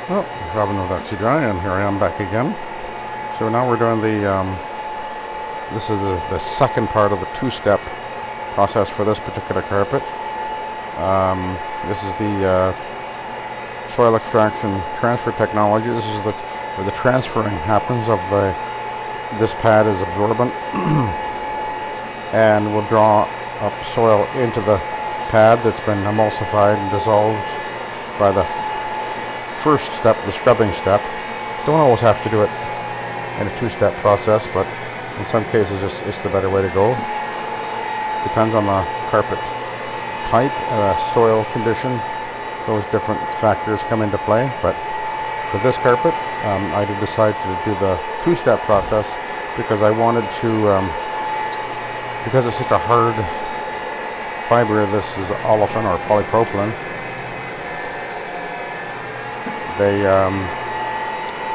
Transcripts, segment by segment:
Well, Robin with Oxy-Dry, and here I am back again. So now we're doing this is the second part of the two-step process for this particular carpet. This is the soil extraction transfer technology. This is where the transferring happens of this pad is absorbent and will draw up soil into the pad that's been emulsified and dissolved by the first step, the scrubbing step. Don't always have to do it in a two-step process, but in some cases it's the better way to go. Depends on the carpet type, soil condition. Those different factors come into play, but for this carpet I did decide to do the two-step process because I wanted to, because it's such a hard fiber. This is olefin or polypropylene.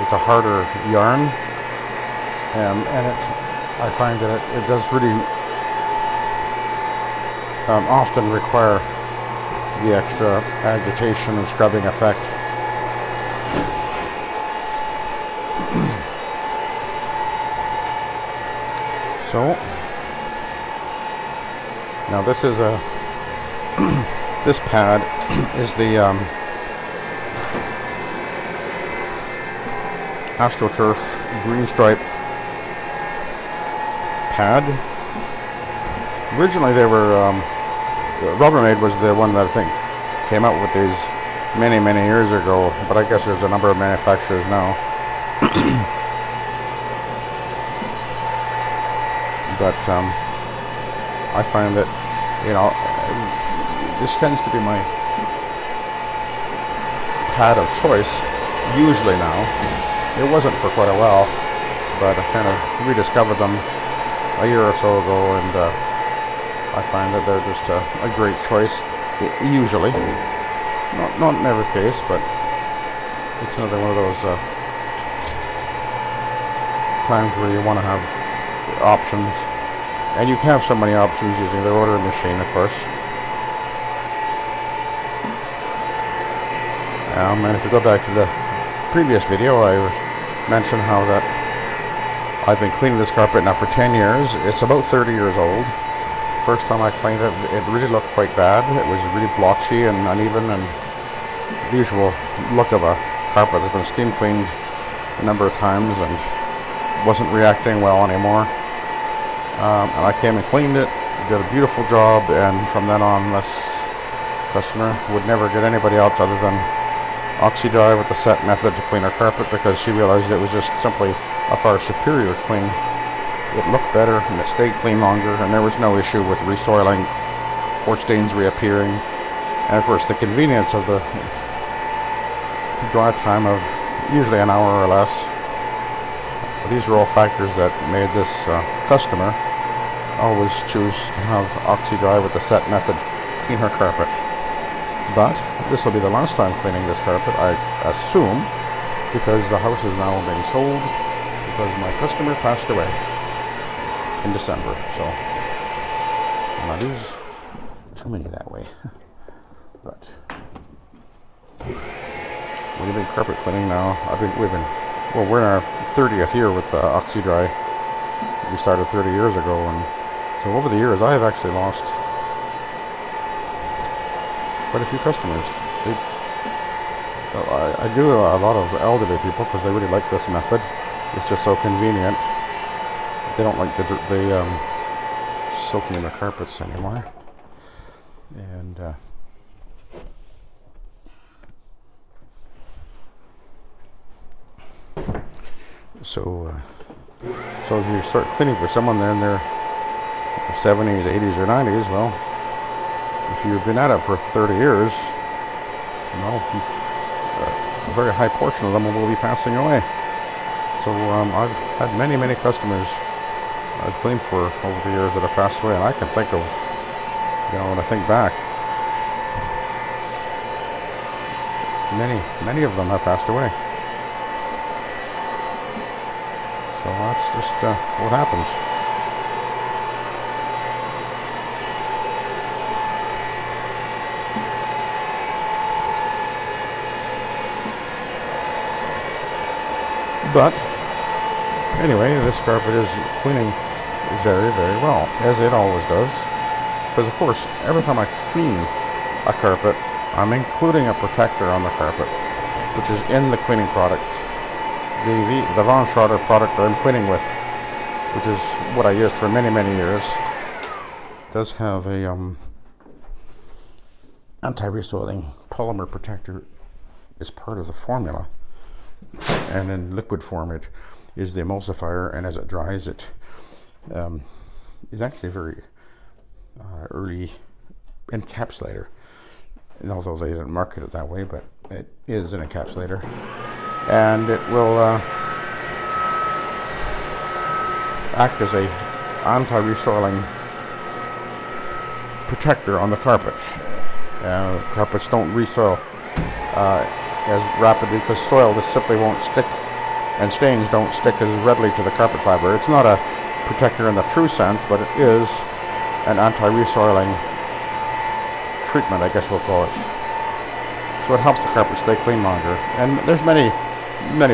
It's a harder yarn, and I find that it does really often require the extra agitation and scrubbing effect. So now this is this pad is the Asto green stripe pad. Originally they were Rubbermaid was the one that I think came out with these many years ago, but I guess there's a number of manufacturers now. But I find that, you know, this tends to be my pad of choice usually now. It wasn't for quite a while, but I kind of rediscovered them a year or so ago, and I find that they're just a great choice. Usually, not in every case, but it's another one of those times where you want to have options, and you can have so many options using the rotary machine, of course. And if you go back to the previous video, I mentioned how that I've been cleaning this carpet now for 10 years. It's about 30 years old. First time I cleaned it, it really looked quite bad. It was really blotchy and uneven, and the usual look of a carpet that's been steam cleaned a number of times and wasn't reacting well anymore. And I came and cleaned it, did a beautiful job, and from then on this customer would never get anybody else other than Oxy-Dry with the SETT method to clean her carpet, because she realized it was just simply a far superior clean. It looked better and it stayed clean longer, and there was no issue with resoiling or stains reappearing. And of course the convenience of the dry time of usually an hour or less. These were all factors that made this customer always choose to have Oxy-Dry with the SETT method clean her carpet. But this will be the last time cleaning this carpet, I assume, because the house is now being sold because my customer passed away in December. So now there's too many that way. But we've been carpet cleaning now. We're in our 30th year with Oxy-Dry. We started 30 years ago, and so over the years I have actually lost quite a few customers. I do a lot of elderly people because they really like this method. It's just so convenient. They don't like the soaking in their carpets anymore. And so if you start cleaning for someone there in their 70s, 80s, or 90s, well, if you've been at it for 30 years, a very high portion of them will be passing away. So I've had many customers I've cleaned for over the years that have passed away, and I can think of, when I think back, many of them have passed away. So that's just what happens. But anyway, this carpet is cleaning very, very well, as it always does. Because of course, every time I clean a carpet, I'm including a protector on the carpet, which is in the cleaning product. The Von Schroeder product that I'm cleaning with, which is what I used for many, many years, does have a anti-resoiling polymer protector as part of the formula, and in liquid form it is the emulsifier, and as it dries it is actually a very early encapsulator, and although they didn't market it that way, but it is an encapsulator, and it will act as a anti-resoiling protector on the carpet. Carpets don't resoil as rapidly because soil just simply won't stick, and stains don't stick as readily to the carpet fiber. It's not a protector in the true sense, but it is an anti-resoiling treatment, I guess we'll call it. So it helps the carpet stay clean longer. And there's many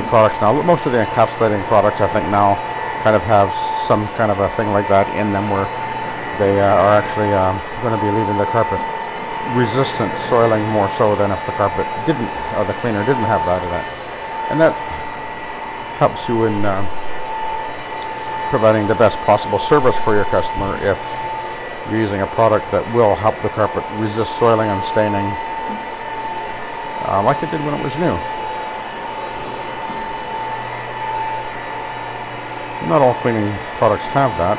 products now. Most of the encapsulating products, I think, now kind of have some kind of a thing like that in them, where they are actually going to be leaving the carpet resistant soiling more so than if the carpet didn't, or the cleaner didn't have that in it. And that helps you in providing the best possible service for your customer if you're using a product that will help the carpet resist soiling and staining like it did when it was new. Not all cleaning products have that,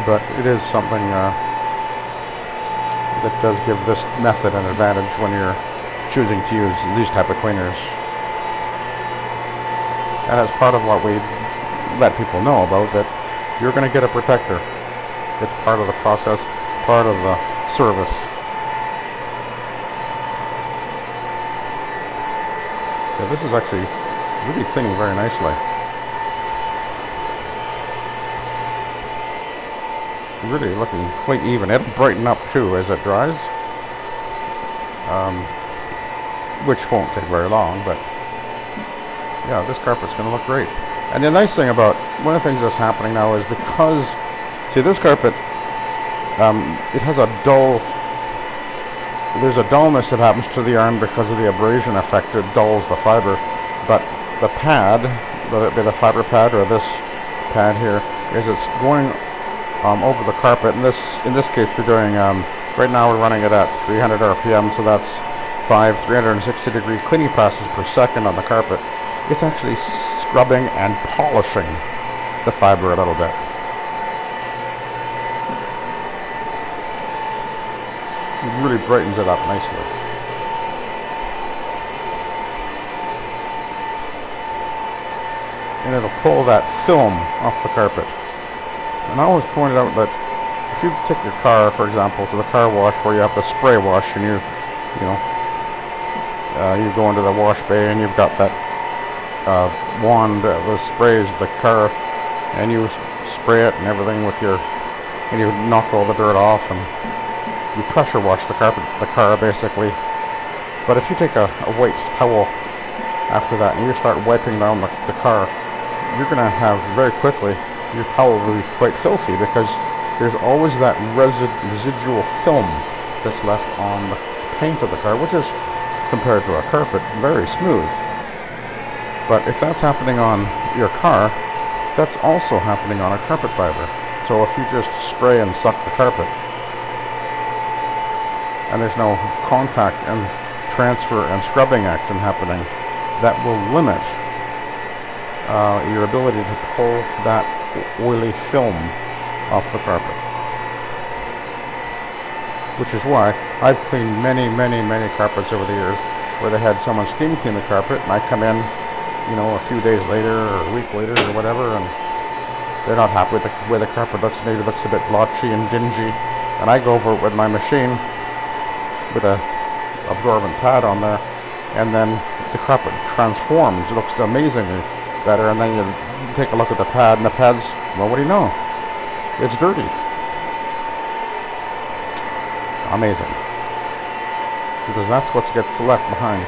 but it is something that does give this method an advantage when you're choosing to use these type of cleaners. And as part of what we let people know about, that you're going to get a protector. It's part of the process, part of the service. So this is actually really cleaning very nicely. Really looking quite even. It'll brighten up too as it dries, which won't take very long, but yeah, this carpet's going to look great. And the nice thing about, one of the things that's happening now is, because, see, this carpet, it has a dull, there's a dullness that happens to the yarn because of the abrasion effect. It dulls the fiber, but the pad, whether it be the fiber pad or this pad here, is it's going over the carpet. In this case, we're doing, right now we're running it at 300 RPM, so that's 5 360-degree cleaning passes per second on the carpet. It's actually scrubbing and polishing the fiber a little bit. It really brightens it up nicely. And it'll pull that film off the carpet. And I always pointed out that if you take your car, for example, to the car wash where you have the spray wash, and you go into the wash bay and you've got that wand that sprays the car, and you spray it and everything with your, and you knock all the dirt off, and you pressure wash the car basically. But if you take a white towel after that and you start wiping down the car, you're going to have very quickly, your towel will be quite filthy, because there's always that residual film that's left on the paint of the car, which is, compared to a carpet, very smooth. But if that's happening on your car, that's also happening on a carpet fiber. So if you just spray and suck the carpet, and there's no contact and transfer and scrubbing action happening, that will limit your ability to pull that oily film off the carpet. Which is why I've cleaned many carpets over the years where they had someone steam clean the carpet, and I come in, a few days later or a week later or whatever, and they're not happy with the way the carpet looks. Maybe it looks a bit blotchy and dingy, and I go over it with my machine with a absorbent pad on there, and then the carpet transforms. It looks amazingly better, and then you take a look at the pad, and the pad's, well, what do you know? It's dirty. Amazing. Because that's what gets left behind.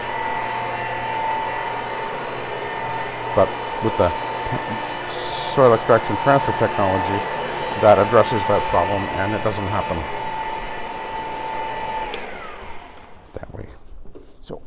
But with the soil extraction transfer technology, that addresses that problem, and it doesn't happen that way. So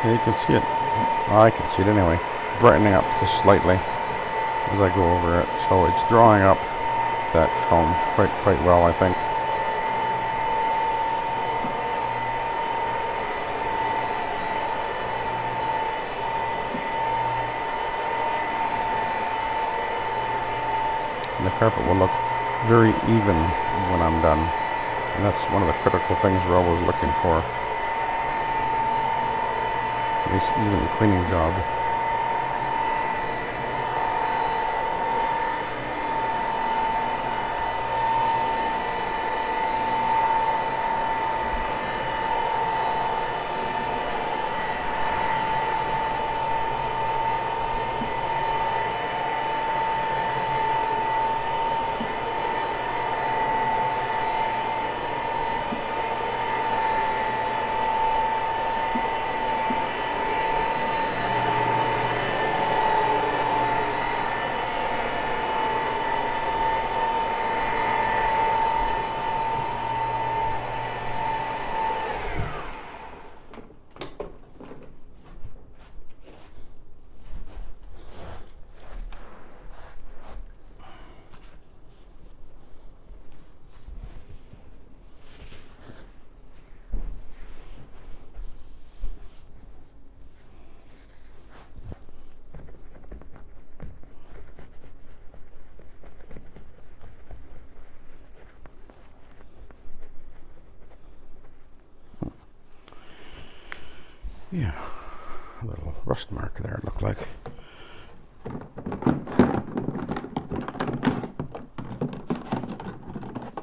yeah, you can see it. I can see it anyway, brightening up just slightly as I go over it. So it's drawing up that film quite well, I think. And the carpet will look very even when I'm done. And that's one of the critical things we're always looking for. A nice even cleaning job. Yeah, a little rust mark there, it looked like.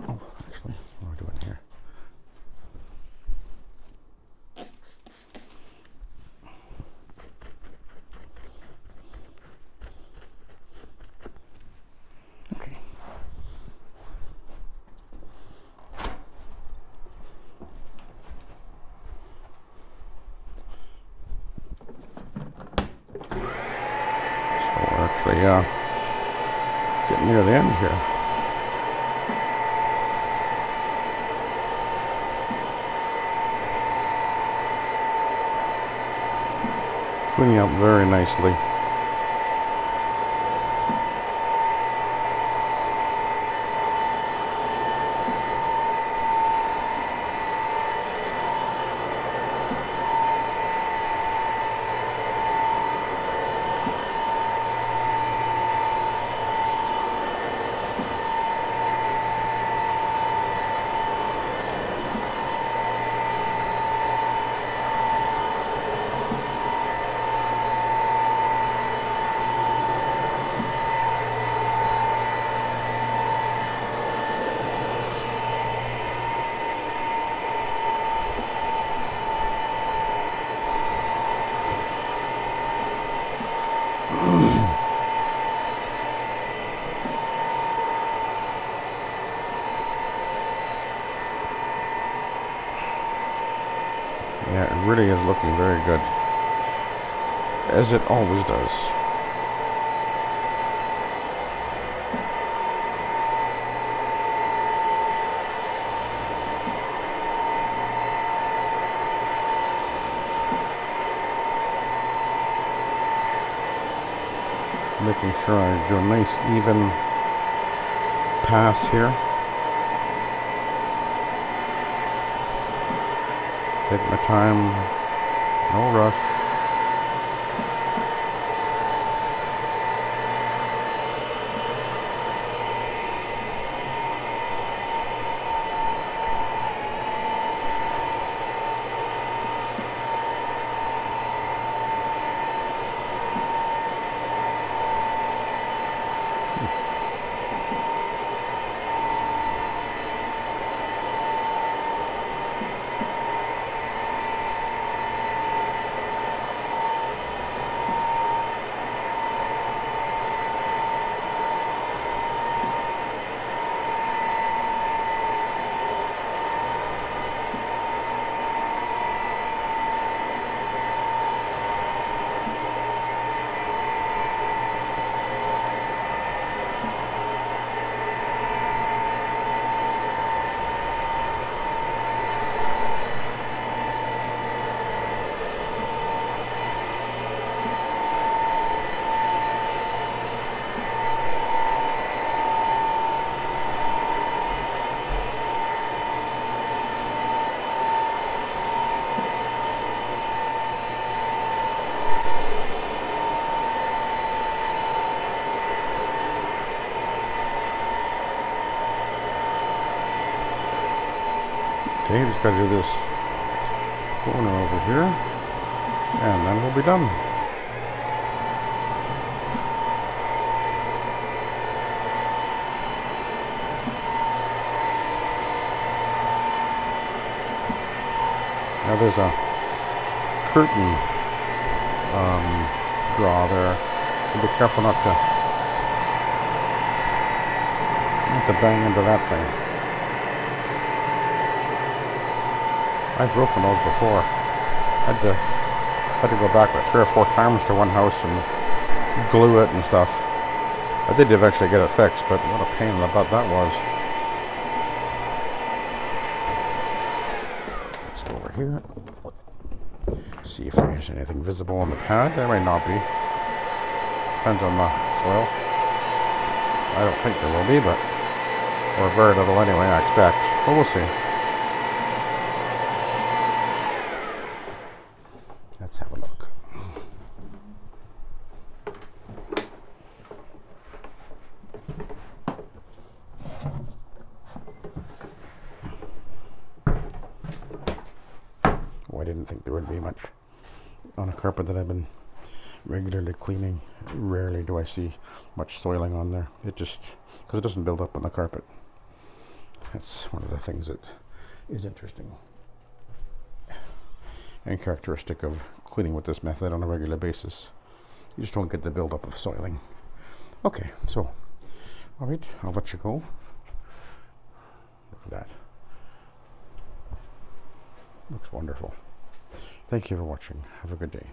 Oh, actually, what am I doing here? Okay. We're actually getting near the end here. Cleaning up very nicely. as it always does. Making sure I do a nice even pass here. Take my time, no rush. Okay, just got to do this corner over here, and then we'll be done. Now there's a curtain draw there, so be careful not to bang into that thing. I've broken those before. Had to go back like 3 or 4 times to one house and glue it and stuff. I did eventually get it fixed, but what a pain in the butt that was. Let's go over here. See if there's anything visible on the pad. There might not be. Depends on the soil. I don't think there will be, but or very little anyway, I expect. But we'll see. Let's have a look. Oh, I didn't think there would be much on a carpet that I've been regularly cleaning. Rarely do I see much soiling on there. It just, because it doesn't build up on the carpet. That's one of the things that is interesting and characteristic of cleaning with this method on a regular basis. You just don't get the buildup of soiling. Okay, so, alright, I'll let you go. Look at that. Looks wonderful. Thank you for watching. Have a good day.